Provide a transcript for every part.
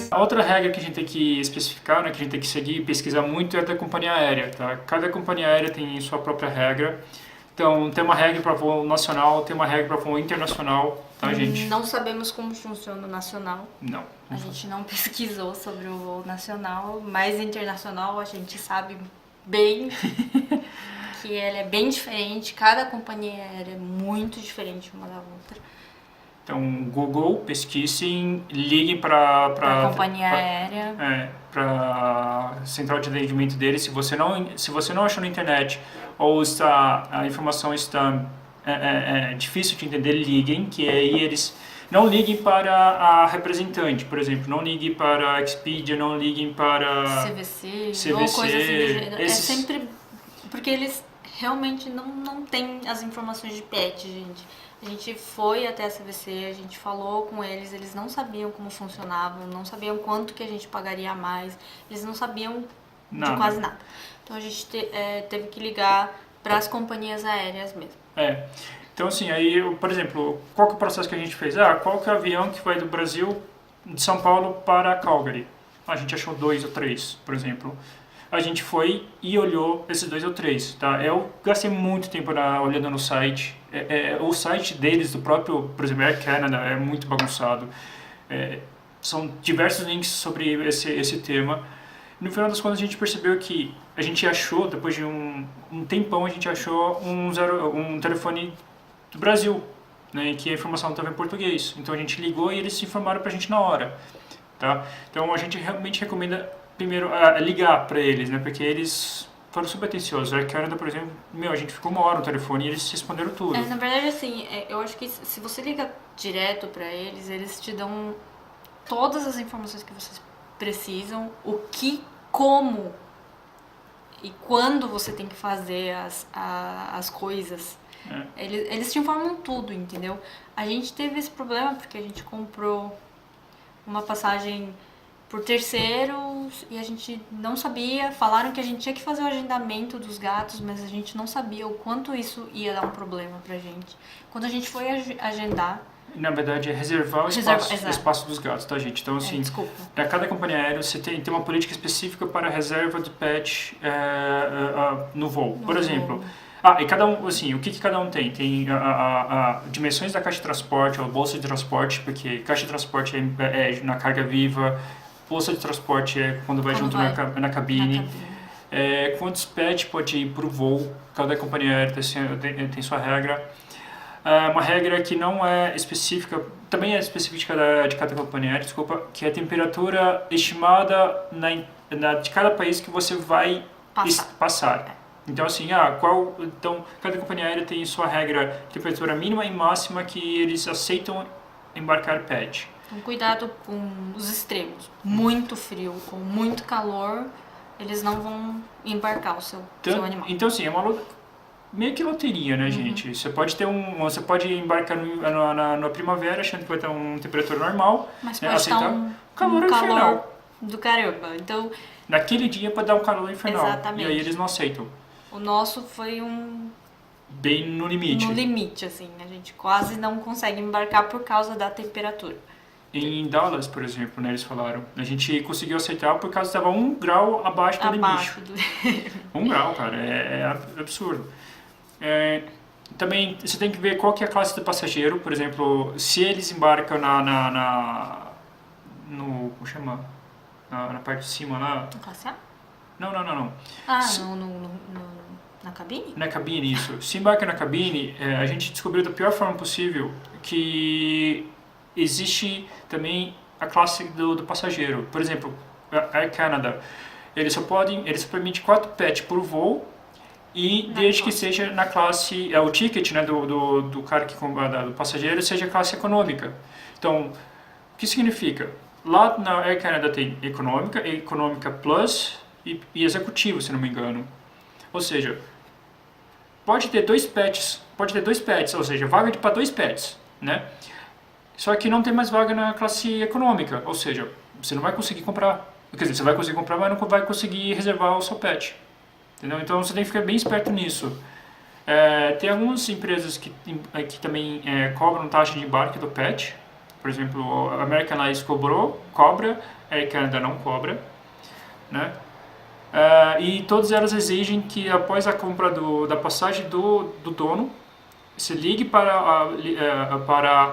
A outra regra que a gente tem que especificar, né, que a gente tem que seguir e pesquisar muito é da companhia aérea, tá? Cada companhia aérea tem sua própria regra. Então, tem uma regra para voo nacional, tem uma regra para voo internacional, tá, gente? Não sabemos como funciona o nacional. Não. A gente não pesquisou sobre o voo nacional, mas internacional a gente sabe bem que ele é bem diferente. Cada companhia aérea é muito diferente uma da outra. Então, Google, pesquisem, liguem para A companhia aérea. Para central de atendimento deles. Se você não achou na internet ou a informação está difícil de entender, liguem, que aí eles não liguem para a representante, por exemplo, não liguem para a Expedia, não liguem para CVC ou coisa assim do gênero. É sempre porque eles realmente não têm as informações de PET, gente. A gente foi até a CVC, a gente falou com eles não sabiam como funcionavam, não sabiam quanto que a gente pagaria a mais, eles não sabiam de quase nada. Então a gente teve que ligar para as companhias aéreas mesmo. Então assim, aí, por exemplo, qual que é o processo que a gente fez? Qual que é o avião que vai do Brasil, de São Paulo para Calgary? A gente achou 2 ou 3, por exemplo. A gente foi e olhou esses 2 ou 3, tá? Eu gastei muito tempo olhando no site. O site deles, do próprio, por exemplo, Air Canada, é muito bagunçado. São diversos links sobre esse tema. No final das contas, a gente percebeu que a gente achou, depois de um tempão, a gente achou um telefone do Brasil, né, que a informação estava em português. Então a gente ligou e eles se informaram pra gente na hora, tá? Então a gente realmente recomenda primeiro ligar para eles, né, porque eles foram super atenciosos. A Air Canada, por exemplo, a gente ficou uma hora no telefone e eles responderam tudo. Na verdade, assim, eu acho que se você liga direto para eles te dão todas as informações que vocês precisam, como e quando você tem que fazer as coisas. Eles te informam tudo, entendeu? A gente teve esse problema porque a gente comprou uma passagem por terceiros e a gente não sabia. Falaram que a gente tinha que fazer o agendamento dos gatos, mas a gente não sabia o quanto isso ia dar um problema pra gente. Quando a gente foi agendar... Na verdade, é reservar o espaço dos gatos, tá, gente? Então, assim, para cada companhia aérea, você tem uma política específica para a reserva de pet no voo. Por exemplo, e cada um, assim, o que cada um tem? Tem dimensões da caixa de transporte, ou bolsa de transporte, porque caixa de transporte é na carga viva, bolsa de transporte é quando vai junto na cabine. Quantos pets pode ir para o voo? Cada companhia aérea tem sua regra. Uma regra que não é específica, também é específica de cada companhia aérea, desculpa, que é a temperatura estimada de cada país que você vai passar. Então, assim, então, cada companhia aérea tem sua regra de temperatura mínima e máxima que eles aceitam embarcar pet. Então, cuidado com os extremos. Muito frio ou muito calor, eles não vão embarcar o seu animal. Então, assim, é meio que loteria, né, gente? Você pode embarcar na primavera achando que vai ter uma temperatura normal, mas pode estar um calor infernal do caramba. Então, naquele dia pode dar um calor infernal. Exatamente. E aí eles não aceitam. O nosso foi bem no limite. No limite, assim. A gente quase não consegue embarcar por causa da temperatura. Em Dallas, por exemplo, né, eles falaram, a gente conseguiu aceitar por causa que estava 1 grau abaixo do limite. 1 grau, cara, é absurdo. Também você tem que ver qual que é a classe do passageiro, por exemplo, se eles embarcam como chama? Na parte de cima lá. Na classe A? Não. Na cabine? Na cabine, isso. Se embarca na cabine, a gente descobriu da pior forma possível que existe também a classe do passageiro. Por exemplo, a Air Canada, eles só permitem 4 pets por voo e desde que seja na classe, o ticket, né, do cara do passageiro seja classe econômica. Então, o que significa? Lá na Air Canada tem econômica plus e executivo, se não me engano. Ou seja, pode ter 2 pets, ou seja, vaga para 2 pets, né? Só que não tem mais vaga na classe econômica, ou seja, você não vai conseguir comprar. Quer dizer, você vai conseguir comprar, mas não vai conseguir reservar o seu pet. Entendeu? Então você tem que ficar bem esperto nisso. Tem algumas empresas que também cobram taxa de embarque do pet. Por exemplo, a American Airlines cobra, a Air Canada não cobra, né? E todas elas exigem que após a compra da passagem do dono, você ligue para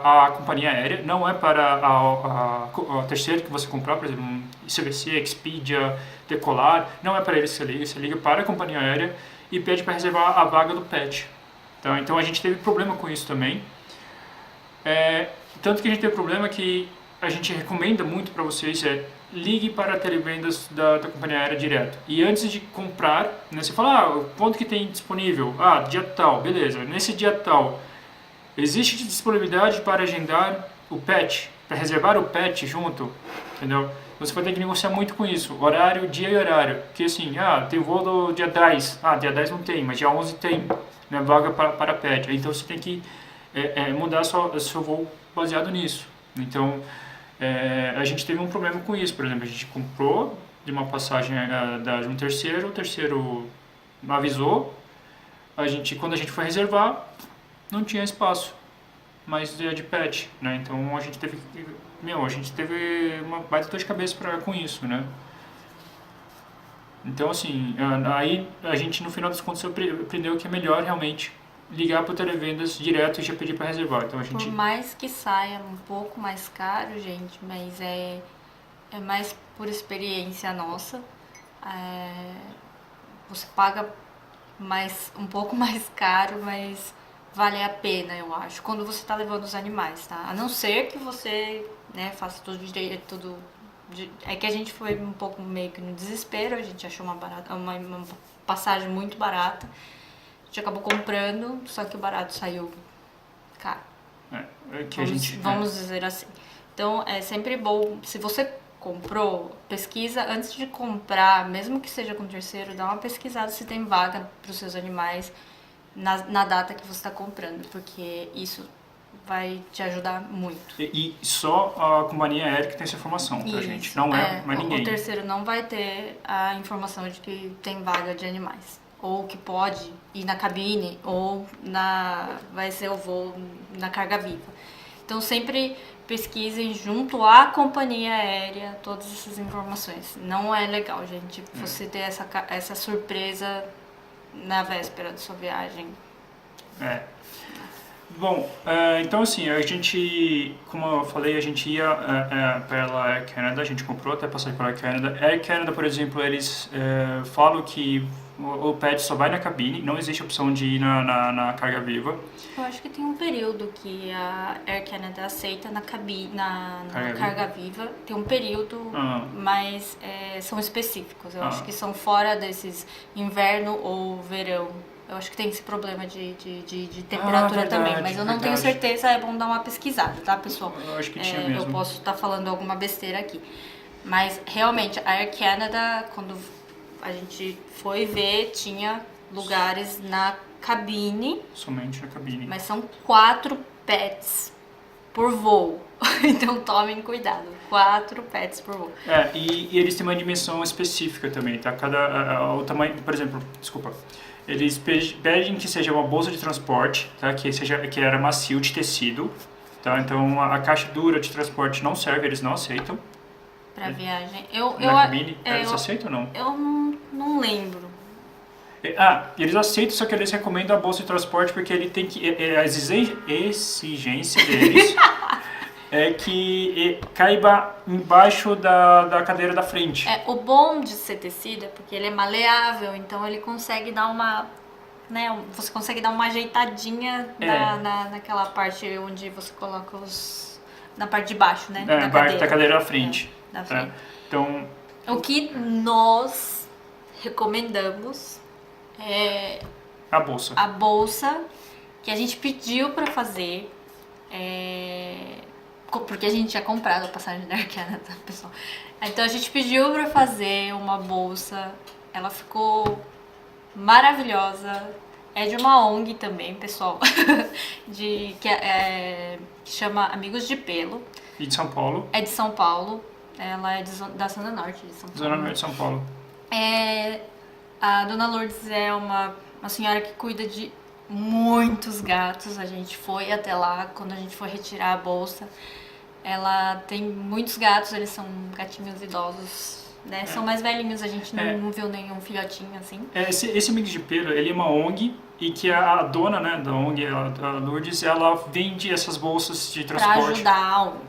a companhia aérea, não é para a terceira que você comprar, por exemplo, CVC, Expedia, Decolar, não é para eles que você liga para a companhia aérea e pede para reservar a vaga do pet. Tá? Então a gente teve problema com isso também. Tanto que a gente teve problema que a gente recomenda muito para vocês ligue para a televendas da companhia aérea direto. E antes de comprar, né, você fala, quanto que tem disponível? Dia tal, beleza. Nesse dia tal, existe disponibilidade para agendar o pet, para reservar o pet junto, entendeu? Você vai ter que negociar muito com isso, horário, dia e horário. Porque assim, tem voo do dia 10, dia 10 não tem, mas dia 11 tem, né, vaga para pet. Então você tem que mudar seu voo baseado nisso. Então, a gente teve um problema com isso. Por exemplo, a gente comprou de uma passagem de um terceiro, o terceiro avisou, quando a gente foi reservar, não tinha espaço, mas de pet, né? Então a gente teve uma baita dor de cabeça com isso, né? Então assim, aí a gente no final das contas aprendeu que é melhor realmente ligar para o televendas direto e já pedir para reservar. Então, por mais que saia um pouco mais caro, gente, mas é mais por experiência nossa. Você paga um pouco mais caro, mas vale a pena, eu acho, quando você está levando os animais, tá? A não ser que você, né, faça tudo direito, é que a gente foi um pouco meio que no desespero, a gente achou uma passagem muito barata. A gente acabou comprando, só que o barato saiu caro. Vamos dizer assim. Então, é sempre bom, se você comprou, pesquisa antes de comprar, mesmo que seja com terceiro, dá uma pesquisada se tem vaga para os seus animais na data que você está comprando, porque isso vai te ajudar muito. E só a companhia aérea que tem essa informação, tá, gente? Não mais ninguém. O terceiro não vai ter a informação de que tem vaga de animais. Ou que pode ir na cabine, ou vai ser o voo na carga viva. Então sempre pesquisem junto à companhia aérea todas essas informações. Não é legal, gente, você ter essa surpresa na véspera da sua viagem. Bom, então assim, a gente, como eu falei, a gente ia pela Air Canada, a gente comprou até passagem pela Air Canada. Air Canada, por exemplo, eles falam que o pet só vai na cabine, não existe opção de ir na carga viva. Eu acho que tem um período que a Air Canada aceita na cabine, na carga viva. Tem um período, mas são específicos. Eu acho que são fora desses inverno ou verão. Eu acho que tem esse problema de temperatura também, mas eu não tenho certeza, é bom dar uma pesquisada, tá, pessoal? Eu acho que tinha mesmo. Eu posso estar falando alguma besteira aqui. Mas, realmente, a Air Canada, quando a gente foi ver, tinha lugares na cabine. Somente na cabine. Mas são 4 pets por voo. Então tomem cuidado. 4 pets por voo. E eles têm uma dimensão específica também, tá? O tamanho, por exemplo, eles pedem que seja uma bolsa de transporte, tá? Que era macio de tecido, tá? Então a caixa dura de transporte não serve, eles não aceitam. Pra viagem. Na cabine, eles aceitam ou não? Eu não lembro. Eles aceitam, só que eles recomendam a bolsa de transporte porque ele tem que... A exigência deles é que caiba embaixo da cadeira da frente. O bom de ser tecido é porque ele é maleável, então ele consegue dar uma... Né, você consegue dar uma ajeitadinha naquela parte onde você coloca na parte de baixo, né? Da cadeira da frente. Da frente. Então... O que nós recomendamos é... A bolsa. A bolsa que a gente pediu pra fazer. Porque a gente tinha comprado a passagem da Air Canada, pessoal. Então a gente pediu pra fazer uma bolsa. Ela ficou maravilhosa. É de uma ONG também, pessoal. Que chama Amigos de Pelo. E de São Paulo. É de São Paulo. Ela é da Zona Norte de São Paulo. Zona Norte de São Paulo. A Dona Lourdes é uma senhora que cuida de muitos gatos. A gente foi até lá quando a gente foi retirar a bolsa. Ela tem muitos gatos, eles são gatinhos idosos, né? São mais velhinhos, a gente não viu nenhum filhotinho assim. Esse Amigos de Pelo, ele é uma ONG e que a dona, né, da ONG, a Lourdes, ela vende essas bolsas de transporte. Pra ajudar a ONG.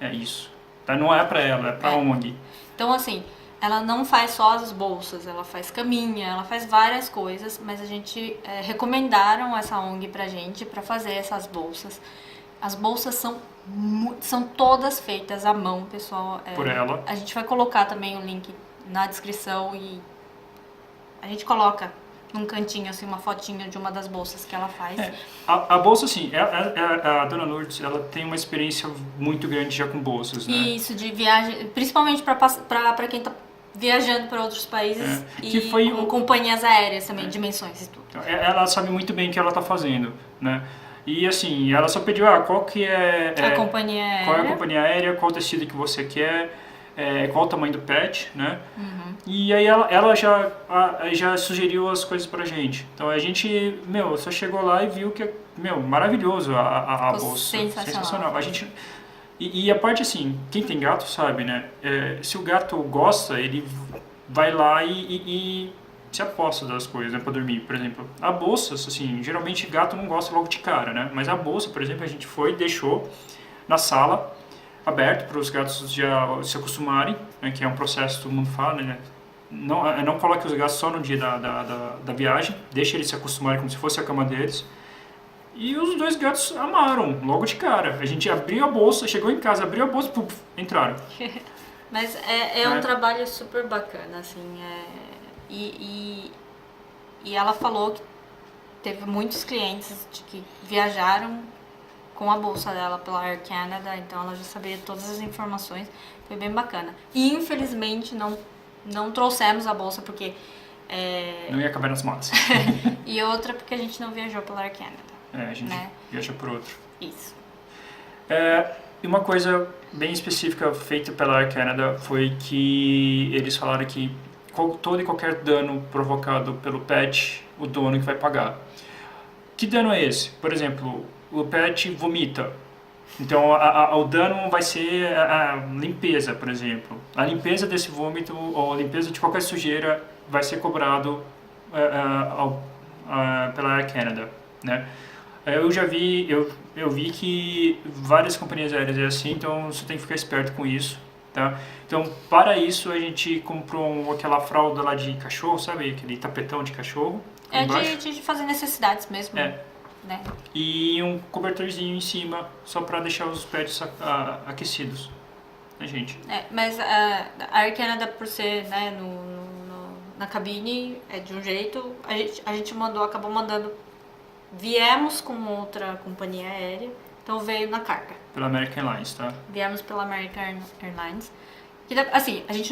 É isso. Tá? Não é pra ela, é pra ONG. Então, assim, ela não faz só as bolsas, ela faz caminha, ela faz várias coisas, mas a gente recomendaram essa ONG pra gente pra fazer essas bolsas. As bolsas são todas feitas à mão, pessoal. Por ela. A gente vai colocar também o link na descrição e a gente coloca num cantinho, assim, uma fotinha de uma das bolsas que ela faz. A bolsa, assim, a Dona Lourdes, ela tem uma experiência muito grande já com bolsas, né? Isso, de viagem, principalmente para quem tá viajando para outros países e com companhias aéreas também, dimensões e tudo. Ela sabe muito bem o que ela tá fazendo, né? E assim, ela só pediu, qual que a companhia aérea. Qual é a companhia aérea, qual tecido que você quer, qual o tamanho do pet, né? Uhum. E aí ela já sugeriu as coisas pra gente. Então a gente, só chegou lá e viu que, maravilhoso a bolsa. Sensacional. A gente, e a parte assim, quem tem gato sabe, né? Se o gato gosta, ele vai lá e se aposta das coisas, né, pra dormir, por exemplo. A bolsa, assim, geralmente gato não gosta logo de cara, né? Mas a bolsa, por exemplo, a gente foi e deixou na sala, aberto para os gatos já se acostumarem, né, que é um processo que todo mundo fala, né? Não coloque os gatos só no dia da viagem, deixe eles se acostumarem como se fosse a cama deles. E os dois gatos amaram, logo de cara. A gente abriu a bolsa, chegou em casa, abriu a bolsa, entraram. Mas um trabalho super bacana, assim, E ela falou que teve muitos clientes que viajaram com a bolsa dela pela Air Canada, então ela já sabia todas as informações, foi bem bacana. E infelizmente não trouxemos a bolsa porque... não ia caber nas malas. E outra porque a gente não viajou pela Air Canada. A gente viaja por outro. Isso. E uma coisa bem específica feita pela Air Canada foi que eles falaram que todo e qualquer dano provocado pelo pet, o dono que vai pagar. Que dano é esse? Por exemplo, o pet vomita. Então, o dano vai ser a limpeza, por exemplo. A limpeza desse vômito ou a limpeza de qualquer sujeira vai ser cobrado pela Air Canada, né? Eu já vi, eu vi que várias companhias aéreas é assim, então você tem que ficar esperto com isso. Tá? Então, para isso, a gente comprou aquela fralda lá de cachorro, sabe? Aquele tapetão de cachorro. De fazer necessidades mesmo. Né? E um cobertorzinho em cima, só para deixar os pets aquecidos. Né, gente? Mas a Air Canada, por ser, né, na cabine, é de um jeito. A gente acabou mandando. Viemos com outra companhia aérea. Então veio na carga. Pela American Airlines, tá? Viemos pela American Airlines. Que, assim, a gente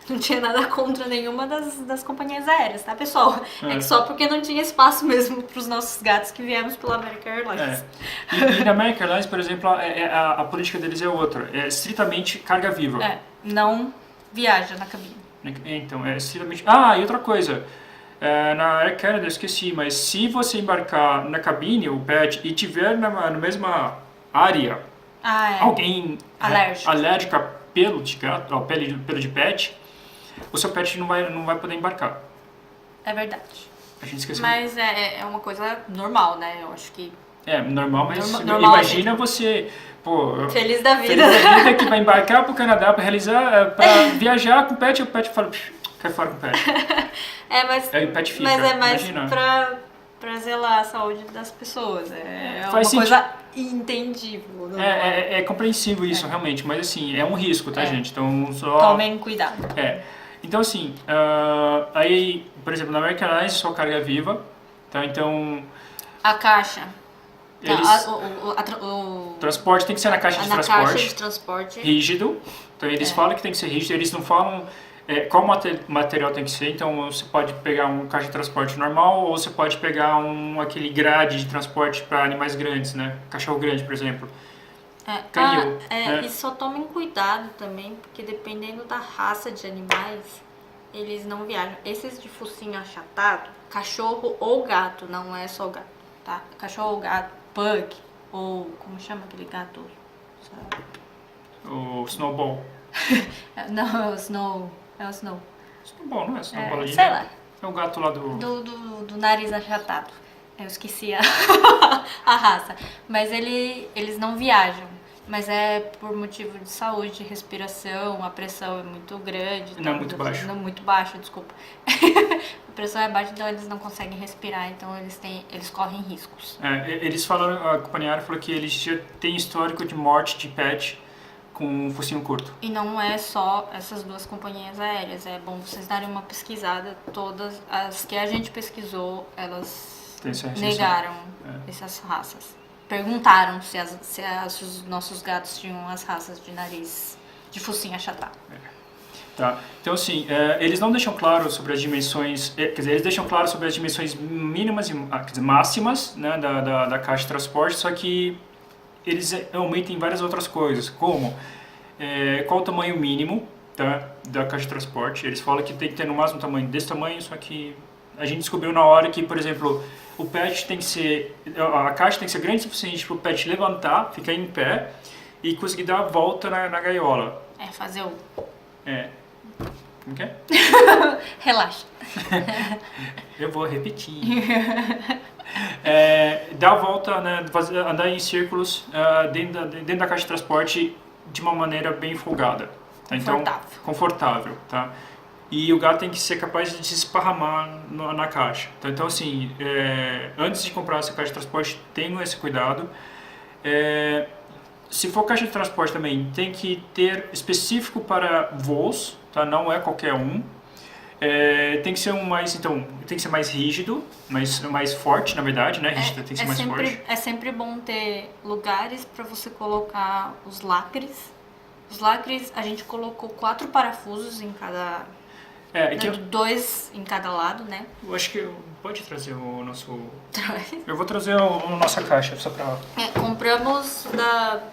não tinha nada contra nenhuma das companhias aéreas, tá, pessoal? É que só porque não tinha espaço mesmo para os nossos gatos que viemos pela American Airlines. E na American Airlines, por exemplo, a política deles é outra. É estritamente carga viva. Não viaja na cabine. Então, é estritamente... e outra coisa... na Air Canada, eu esqueci, mas se você embarcar na cabine, o pet, e tiver na mesma área alguém alérgico a pelo de gato, ao pelo de pet, o seu pet não vai poder embarcar. É verdade. A gente esqueceu. Mas é uma coisa normal, né? Eu acho que... normal, mas normal, imagina você... Feliz da vida. Que vai embarcar pro Canadá para viajar com o pet, e o pet fala... Cai fora com o pet. Aí o pet fica. Mas é mais pra zelar a saúde das pessoas. É uma coisa entendível. É compreensível isso, realmente. Mas assim, é um risco, tá, gente? Então só... Tomem cuidado. Então assim, aí, por exemplo, na American Airlines só carga viva. Tá? Então... A caixa. O transporte tem que ser na caixa de transporte. Caixa de transporte. Rígido. Então eles falam que tem que ser rígido. Eles não falam... qual material tem que ser, então você pode pegar um caixa de transporte normal ou você pode pegar aquele grade de transporte para animais grandes, né? Cachorro grande, por exemplo. caiu. E só tomem cuidado também, porque dependendo da raça de animais, eles não viajam. Esses de focinho achatado, cachorro ou gato, não é só gato, tá? Cachorro ou gato, pug, ou como chama aquele gato? Sabe? O Snowball. Não, é o Snow. É o Snow. Snowball, não é Snowball? Sei lá. É o gato lá do nariz achatado. Eu esqueci a raça. Mas eles não viajam. Mas é por motivo de saúde, respiração, a pressão é muito grande. Não, muito baixo. Não, muito baixa, desculpa. A pressão é baixa, então eles não conseguem respirar, então eles correm riscos. Eles falaram, a companhia aérea falou que eles já têm histórico de morte de pet com um focinho curto. E não é só essas duas companhias aéreas, é bom vocês darem uma pesquisada. Todas as que a gente pesquisou, elas negaram essas raças. Perguntaram se os nossos gatos tinham as raças de nariz, de focinho achatado. Tá. Então, assim, eles não deixam claro sobre as dimensões, quer dizer, eles deixam claro sobre as dimensões mínimas e máximas, né, da caixa de transporte, só que eles omitem várias outras coisas, como qual o tamanho mínimo, tá, da caixa de transporte. Eles falam que tem que ter no máximo tamanho desse tamanho, só que a gente descobriu na hora que, por exemplo, o pet tem que ser, a caixa tem que ser grande o suficiente para o pet levantar, ficar em pé e conseguir dar a volta na gaiola. Fazer o... Como que é? Relaxa. Eu vou repetir. Dar a volta, né, andar em círculos dentro da caixa de transporte de uma maneira bem folgada. Tá? Então, confortável. Tá? E o gato tem que ser capaz de se esparramar na caixa. Tá? Então, assim, antes de comprar essa caixa de transporte, tenham esse cuidado. Se for caixa de transporte também, tem que ter específico para voos, tá? Não é qualquer um. Tem que ser tem que ser mais rígido, mais forte, na verdade, né? Rígido, tem que ser mais forte. É sempre bom ter lugares para você colocar os lacres. Os lacres, a gente colocou 4 parafusos em cada... 2 em cada lado, né? Eu acho que pode trazer o nosso... Eu vou trazer a nossa caixa, só pra... Compramos da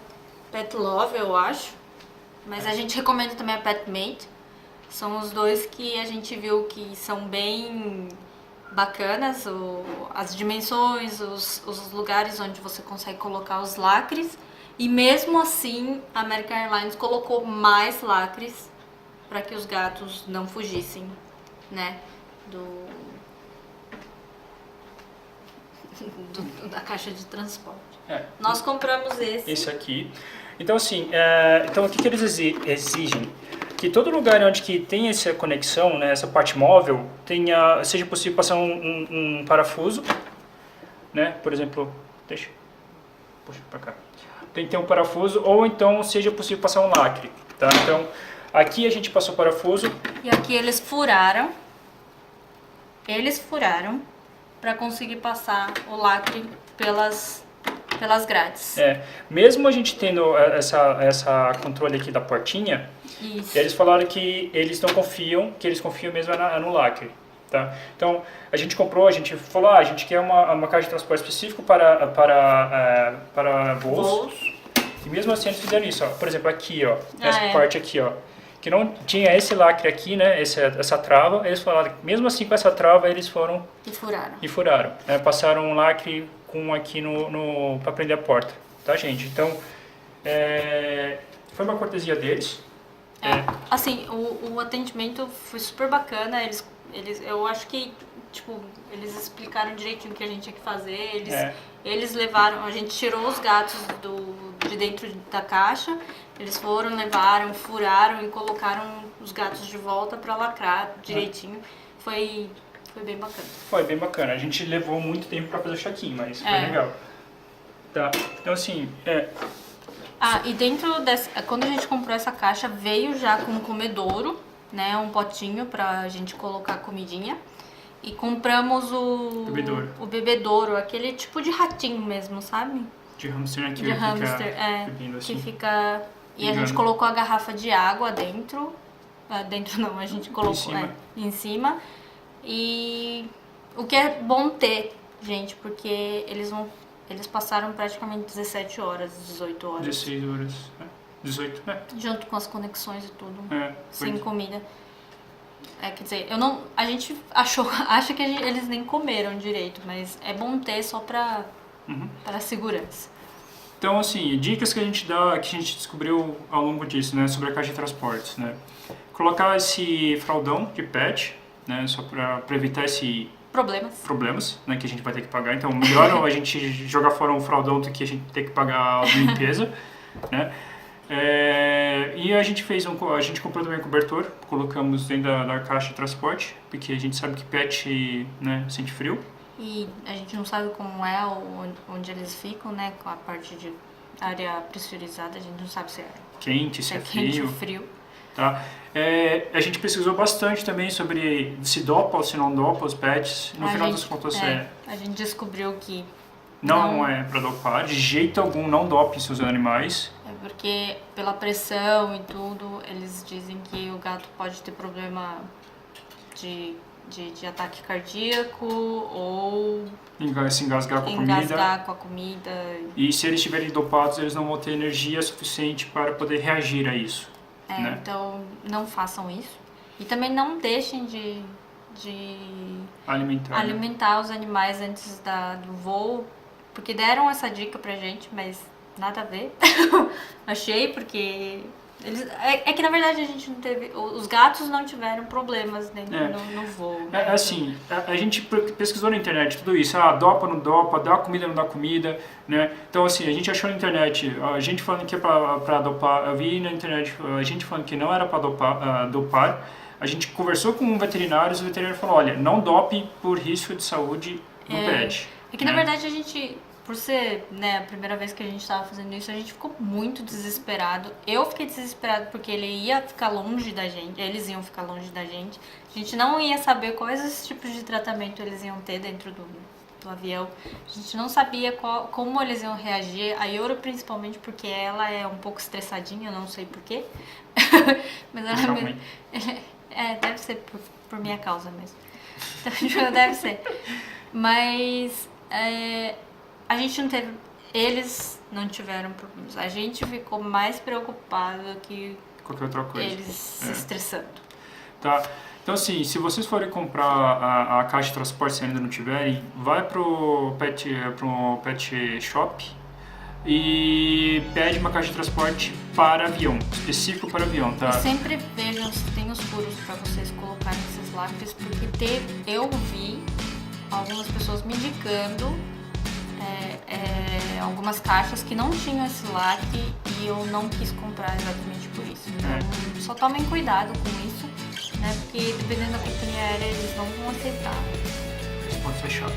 Pet Love, eu acho. Mas a gente recomenda também a Pet Mate. São os dois que a gente viu que são bem bacanas. As dimensões, os lugares onde você consegue colocar os lacres. E mesmo assim, a American Airlines colocou mais lacres para que os gatos não fugissem, né, da caixa de transporte. Nós compramos esse aqui. Então, assim, o que eles exigem? Que todo lugar onde que tem essa conexão, né, essa parte móvel, seja possível passar um parafuso, né, por exemplo, puxa para cá. Tem que ter um parafuso, ou então seja possível passar um lacre, tá? Então, aqui a gente passou o parafuso. E aqui eles furaram para conseguir passar o lacre pelas grades. Mesmo a gente tendo essa controle aqui da portinha, eles falaram que eles não confiam, que eles confiam mesmo no lacre. Tá? Então, a gente falou, a gente quer uma caixa de transporte específico para voos. E mesmo assim eles fizeram isso, ó. Por exemplo, aqui, ó, essa parte aqui, ó, que não tinha esse lacre aqui, né, essa trava, eles falaram que mesmo assim com essa trava eles foram e furaram. Né, passaram um lacre aqui para prender a porta, tá, gente? Então, foi uma cortesia deles. Assim, o atendimento foi super bacana, eu acho que, tipo, eles explicaram direitinho o que a gente tinha que fazer, eles levaram, a gente tirou os gatos de dentro da caixa, eles levaram, furaram e colocaram os gatos de volta para lacrar direitinho, foi bem bacana. Foi bem bacana, a gente levou muito tempo para fazer o check-in, mas foi legal. Tá, então assim, e dentro quando a gente comprou essa caixa, veio já com um comedouro, né, um potinho pra gente colocar a comidinha. E compramos o bebedouro, aquele tipo de ratinho mesmo, sabe? De hamster, né? De hamster, assim. que fica... E a gente colocou a garrafa de água dentro. Dentro não, a gente colocou em cima. E o que é bom ter, gente, porque eles vão eles passaram praticamente 17 horas, 18 horas. 16 horas, 18, Junto com as conexões e tudo, foi. sem comida. Quer dizer, a gente acha que eles nem comeram direito, mas é bom ter só para segurança. Então, assim, dicas que a gente dá, que a gente descobriu ao longo disso, né, sobre a caixa de transportes, né? Colocar esse fraldão de PET, né, só para evitar esse problemas, né, que a gente vai ter que pagar. Então, melhor a gente jogar fora um fraldão do que a gente ter que pagar a limpeza, né? E a gente comprou também um cobertor, colocamos dentro da caixa de transporte, porque a gente sabe que PET, né, sente frio. E a gente não sabe como é onde eles ficam, né, com a parte de área pressurizada, a gente não sabe se é quente, se é quente ou frio. Tá? A gente pesquisou bastante também sobre se dopa ou se não dopa os PETs. No final das contas, a gente descobriu que não é para dopar, de jeito algum não dope seus animais. Porque pela pressão e tudo, eles dizem que o gato pode ter problema de ataque cardíaco ou se engasgar com a comida. E se eles estiverem dopados, eles não vão ter energia suficiente para poder reagir a isso. Né? Então não façam isso. E também não deixem de alimentar os animais antes do voo, porque deram essa dica pra gente, mas nada a ver. Achei, porque que na verdade a gente não teve, os gatos não tiveram problemas no voo. Assim, a gente pesquisou na internet tudo isso, dopa, não dopa, dá comida, não dá comida, né? Então assim, a gente achou na internet, a gente falando que é pra dopar, eu vi na internet a gente falando que não era pra dopar, a gente conversou com veterinários, o veterinário falou, olha, não dope por risco de saúde do pet. Na verdade a gente, por ser, né, a primeira vez que a gente estava fazendo isso, a gente ficou muito desesperado. Eu fiquei desesperado porque ele ia ficar longe da gente, eles iam ficar longe da gente. A gente não ia saber quais tipos de tratamento eles iam ter dentro do avião. A gente não sabia como eles iam reagir. A Yoro, principalmente, porque ela é um pouco estressadinha, eu não sei porquê. Mas ela deve ser por minha causa mesmo. Então, deve ser. Mas a gente não teve, eles não tiveram problemas. A gente ficou mais preocupado que qualquer outra coisa. Eles se estressando. Tá. Então, assim, se vocês forem comprar a caixa de transporte, se ainda não tiverem, vai pro pet shop e pede uma caixa de transporte para avião, específico para avião, tá? E sempre vejam se tem os furos para vocês colocarem esses lápis, porque eu vi algumas pessoas me indicando algumas caixas que não tinham esse lacre e eu não quis comprar exatamente por isso. Então, só tomem cuidado com isso, né? Porque dependendo da companhia aérea, eles não vão aceitar. Pode fechar.